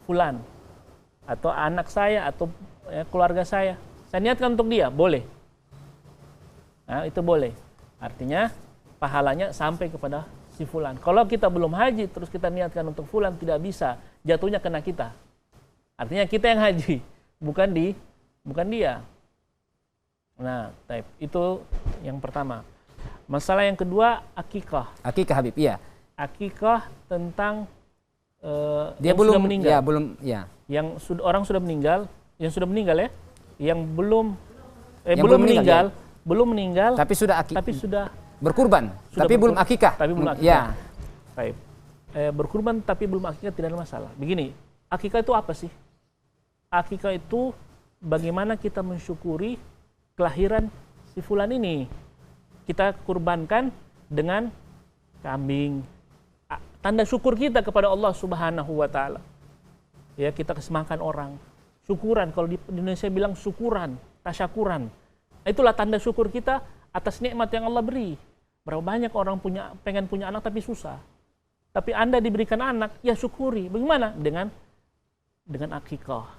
fulan. Atau anak saya, atau keluarga saya. Saya niatkan untuk dia, boleh. Nah, itu boleh. Artinya pahalanya sampai kepada si fulan. Kalau kita belum haji, terus kita niatkan untuk fulan, tidak bisa. Jatuhnya kena kita. Artinya kita yang haji, bukan dia. Nah, itu yang pertama. Masalah yang kedua, akikah. Akikah, Habib, iya. Akikah tentang Dia yang belum sudah meninggal. Ya, belum, ya. Yang orang sudah meninggal, yang sudah meninggal ya, yang belum Yang belum belum meninggal, meninggal, belum meninggal, Tapi sudah tapi sudah berkurban, tapi belum akikah. Tapi belum akikah. Ya. Baik. Berkurban tapi belum akikah tidak ada masalah. Begini, akikah itu apa sih? Akikah itu bagaimana kita mensyukuri kelahiran si fulan ini. Kita kurbankan dengan kambing. Tanda syukur kita kepada Allah Subhanahu wa taala. Ya, kita kasih makan orang. Syukuran, kalau di Indonesia bilang syukuran, tasyakuran. Itulah tanda syukur kita atas nikmat yang Allah beri. Berapa banyak orang pengen punya anak tapi susah. Tapi Anda diberikan anak, ya syukuri. Bagaimana? Dengan akikah.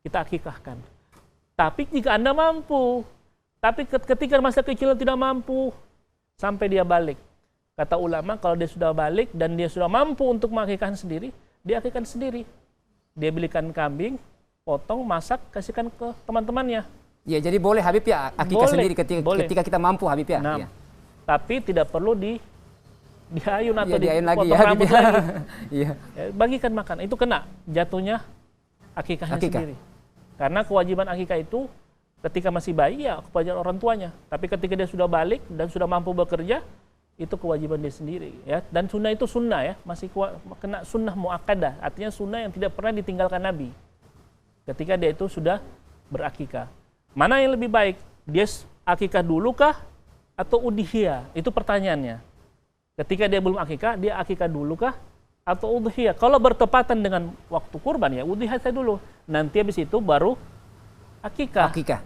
Kita akikahkan. Tapi jika Anda mampu, tapi ketika masa kecil tidak mampu, sampai dia balik. Kata ulama, kalau dia sudah balik dan dia sudah mampu untuk mengakikahkan sendiri, dia akikahkan sendiri. Dia belikan kambing, potong, masak, kasihkan ke teman-temannya. Ya, jadi boleh Habib ya akikah sendiri ketika kita mampu, Habib ya. Nah, Ya. tapi tidak perlu diayun atau diayun lagi dipotong ya, Habib rambut ya. lagi. Iya. Ya, bagikan makan, itu kena jatuhnya akikahnya Akikah. sendiri. Karena kewajiban akikah itu ketika masih bayi ya kewajiban orang tuanya. Tapi ketika dia sudah balik dan sudah mampu bekerja, itu kewajiban dia sendiri. Ya. Dan sunnah itu sunnah ya, masih kena sunnah muakkadah, artinya sunnah yang tidak pernah ditinggalkan Nabi. Ketika dia itu sudah berakikah. Mana yang lebih baik? Dia akikah dulu kah atau udhiyah? Itu pertanyaannya. Ketika dia belum akikah, dia akikah dulu kah atau udhiyah? Kalau bertepatan dengan waktu kurban ya udhiyah saya dulu. Nanti habis itu baru akikah. Akikah.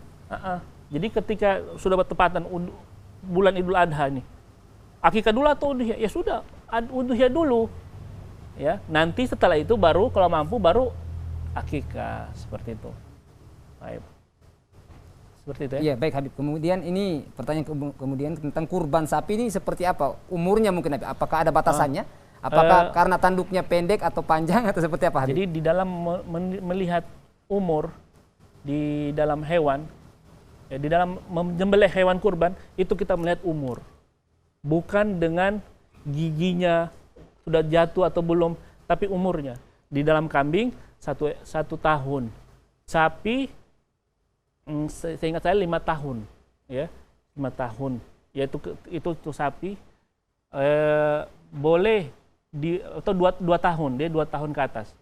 Jadi ketika sudah bertepatan bulan Idul Adha ini, akikah dulu atau udhiyah? Ya sudah, udhiyah dulu. Ya, nanti setelah itu baru kalau mampu baru akikah, seperti itu. Baik. Seperti itu ya. Iya, baik Habib. Kemudian ini pertanyaan kemudian tentang kurban sapi ini seperti apa? Umurnya mungkin Habib. Apakah ada batasannya? Apakah karena tanduknya pendek atau panjang atau seperti apa Habib? Jadi di dalam melihat umur di dalam hewan, ya, di dalam menyembelih hewan kurban itu kita melihat umur. Bukan dengan giginya sudah jatuh atau belum, tapi umurnya. Di dalam kambing satu tahun, sapi seingat saya 5 tahun, ya 5 tahun, yaitu itu sapi boleh atau 2 tahun, dia 2 tahun ke atas,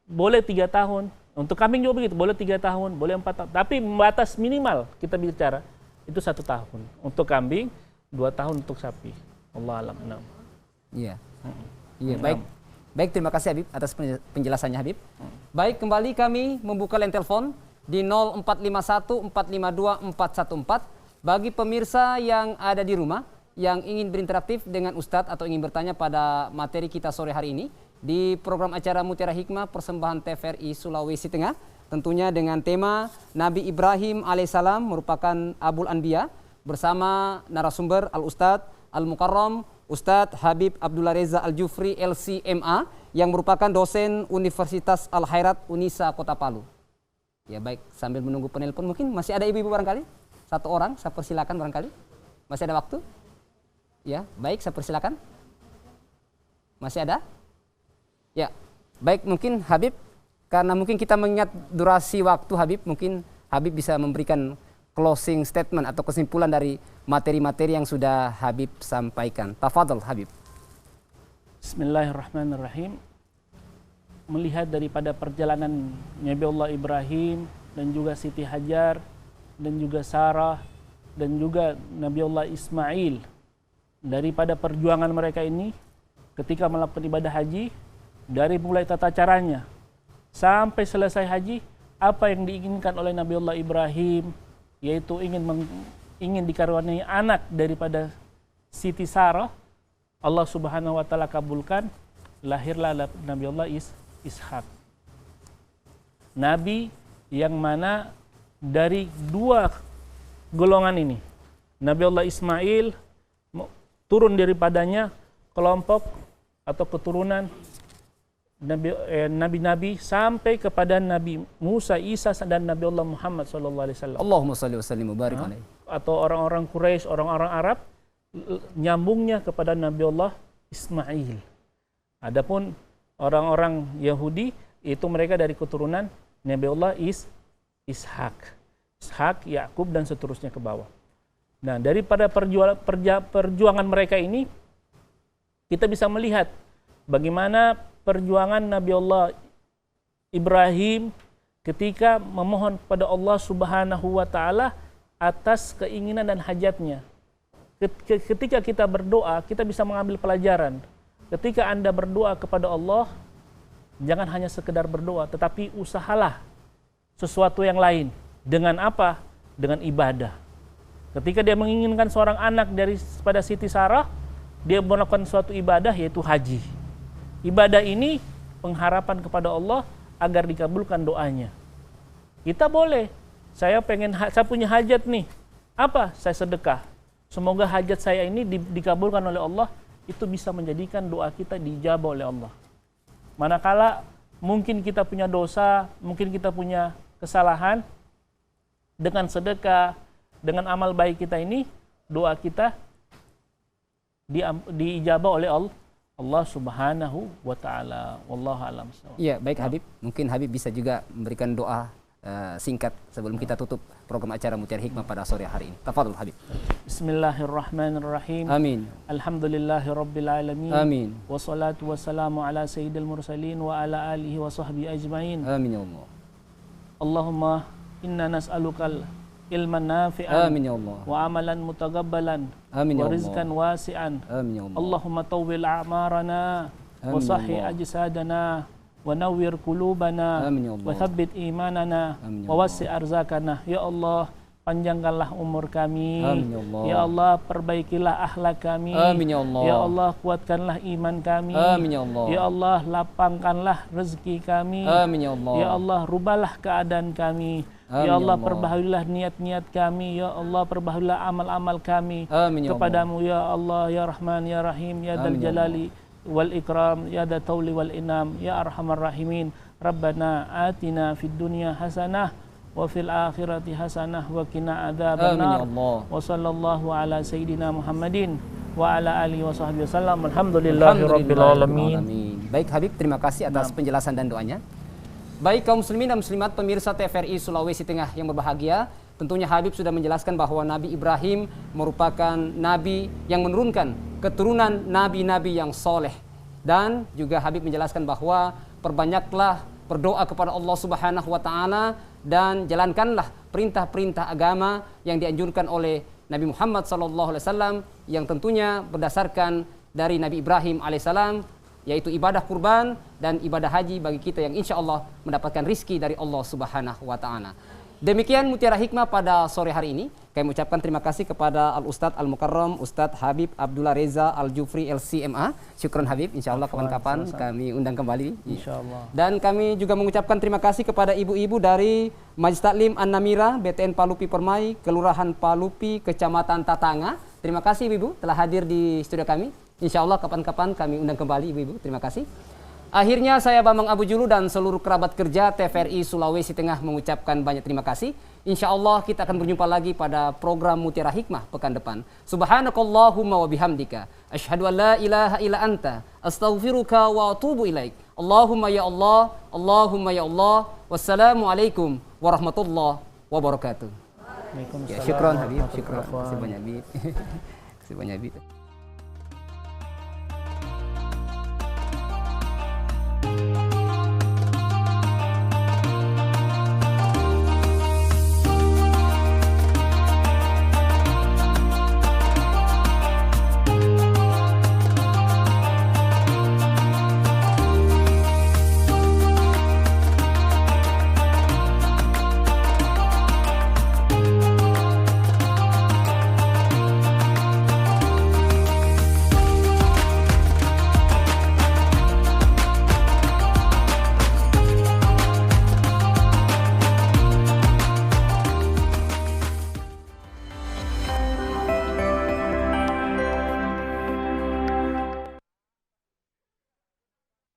boleh 3 tahun. Untuk kambing juga begitu, boleh 3 tahun, boleh 4 tahun, tapi batas minimal kita bicara itu 1 tahun untuk kambing, 2 tahun untuk sapi. Allah alam. Iya. Iya, baik. Baik, terima kasih Habib atas penjelasannya Habib. Baik, kembali kami membuka line telepon di 0451 452 414 bagi pemirsa yang ada di rumah yang ingin berinteraktif dengan Ustadz atau ingin bertanya pada materi kita sore hari ini di program acara Mutiara Hikmah persembahan TVRI Sulawesi Tengah, tentunya dengan tema Nabi Ibrahim alaihissalam merupakan Abul Anbiya bersama narasumber Al-Ustadz Al-Mukarram Ustadz Habib Abdullah Reza Al-Jufri LCMA yang merupakan dosen Universitas Al-Khairat Unisa Kota Palu. Ya baik, sambil menunggu penelpon mungkin masih ada ibu-ibu barangkali? 1 orang, saya persilakan barangkali. Masih ada waktu? Ya, baik, saya persilakan. Masih ada? Ya, Baik, mungkin Habib, karena mungkin kita mengingat durasi waktu Habib, mungkin Habib bisa memberikan closing statement atau kesimpulan dari materi-materi yang sudah Habib sampaikan. Tafadhol Habib. Bismillahirrahmanirrahim. Melihat daripada perjalanan Nabi Allah Ibrahim dan juga Siti Hajar dan juga Sarah dan juga Nabi Allah Ismail, daripada perjuangan mereka ini ketika melakukan ibadah haji, dari mulai tata caranya sampai selesai haji, apa yang diinginkan oleh Nabi Allah Ibrahim, yaitu ingin dikaruniai anak daripada Siti Sarah, Allah Subhanahu wa taala kabulkan, lahirlah Nabi Allah Ishak. Nabi yang mana dari dua golongan ini, Nabi Allah Ismail turun daripadanya kelompok atau keturunan nabi-nabi sampai kepada Nabi Musa, Isa dan Nabi Allah Muhammad SAW. Allahumma salli wa sallim wa barik alaihi. Atau orang-orang Quraisy, orang-orang Arab, nyambungnya kepada Nabi Allah Ismail. Adapun orang-orang Yahudi itu mereka dari keturunan Nabi Allah Ishak, Yakub dan seterusnya ke bawah. Nah, daripada perjuangan mereka ini kita bisa melihat bagaimana perjuangan Nabi Allah Ibrahim ketika memohon kepada Allah Subhanahu wa taala atas keinginan dan hajatnya. Ketika kita berdoa, kita bisa mengambil pelajaran. Ketika Anda berdoa kepada Allah, jangan hanya sekedar berdoa, tetapi usahalah sesuatu yang lain. Dengan apa? Dengan ibadah. Ketika dia menginginkan seorang anak daripada Siti Sarah, dia melakukan suatu ibadah yaitu haji. Ibadah ini pengharapan kepada Allah agar dikabulkan doanya. Kita boleh, saya punya hajat nih. Apa? Saya sedekah. Semoga hajat saya ini dikabulkan oleh Allah, itu bisa menjadikan doa kita dijabah oleh Allah. Manakala mungkin kita punya dosa, mungkin kita punya kesalahan, dengan sedekah, dengan amal baik kita ini, doa kita diijabah oleh Allah Subhanahu wa taala. Wallahu a'lam. Iya, baik Habib. Mungkin Habib bisa juga memberikan doa singkat sebelum kita tutup program acara Mutiara Hikmah pada sore hari ini. Tafadhol Habib. Bismillahirrahmanirrahim. Amin. Alhamdulillahirabbil alamin. Amin. Wassalatu wassalamu ala sayyidil mursalin wa ala alihi wa sahbihi ajmain. Amin ya Allah. Allahumma inna nas'alukal ilman nafi'an. Amin ya Allah. Wa amalan mutaqabbalan. Amin ya Wa Allah. rizqan wasi'an. Amin ya Allah. Allahumma tawwil a'marana wa Amin ya sahhi Allah. ajsadana wa nawwir qulubana Amin ya Allah. wa thabbit imanana Amin ya wa wasi' arzakana. Ya Allah, panjangkanlah umur kami. Amin ya Allah. Ya Allah, perbaikilah akhlak kami. Amin ya Allah. Ya Allah, kuatkanlah iman kami. Amin ya Allah. Ya Allah, lapangkanlah rezeki kami. Amin ya Allah. Ya Allah, rubahlah keadaan kami. Amin Ya Allah, ya Allah. perbaharulah niat-niat kami. Ya Allah, perbaharulah amal-amal kami. Amin ya Kepadamu ya Allah, ya Rahman, ya Rahim, ya Dzal Amin ya Jalali wal Ikram, ya Dzal Tauli wal Inam, ya Arhamar Rahimin. Rabbana atina fid dunya hasanah wa fil akhirati hasanah wa qina Amin adzaban ya nar. Allah. Wa sallallahu ala sayyidina Muhammadin wa ala alihi wa sahbihi wasallam. Alhamdulillahirabbil alamin. Baik Habib, terima kasih atas penjelasan dan doanya. Baik kaum muslimin dan muslimat pemirsa TVRI Sulawesi Tengah yang berbahagia, tentunya Habib sudah menjelaskan bahwa Nabi Ibrahim merupakan nabi yang menurunkan keturunan nabi-nabi yang soleh. Dan juga Habib menjelaskan bahwa perbanyaklah berdoa kepada Allah Subhanahu wa taala dan jalankanlah perintah-perintah agama yang dianjurkan oleh Nabi Muhammad SAW yang tentunya berdasarkan dari Nabi Ibrahim alaihissalam, yaitu ibadah kurban dan ibadah haji bagi kita yang insya Allah mendapatkan rizki dari Allah Subhanahu wa ta'ala. Demikian Mutiara Hikmah pada sore hari ini. Kami ucapkan terima kasih kepada Al-Ustadz Al-Mukarram Ustadz Habib Abdullah Reza Al-Jufri LCMA. Syukron Habib, insya Allah kapan-kapan kami undang kembali. Insya Allah. Dan kami juga mengucapkan terima kasih kepada ibu-ibu dari Majelis Taklim An-Namira BTN Palupi Permai, Kelurahan Palupi, Kecamatan Tatanga. Terima kasih ibu-ibu telah hadir di studio kami. Insya Allah kapan-kapan kami undang kembali ibu-ibu. Terima kasih. Akhirnya saya Bambang Abu Julu dan seluruh kerabat kerja TVRI Sulawesi Tengah mengucapkan banyak terima kasih. Insya Allah kita akan berjumpa lagi pada program Mutiara Hikmah pekan depan. Subhanakallahumma wa bihamdika. Asyhadu an la ilaha illa anta. Astaghfiruka wa atubu ilaik. Allahumma ya Allah. Allahumma ya Allah. Wassalamualaikum warahmatullahi wabarakatuh. Ya, syukron Habib. Syukron. Terima kasih banyak Habib. Terima kasih banyak Habib.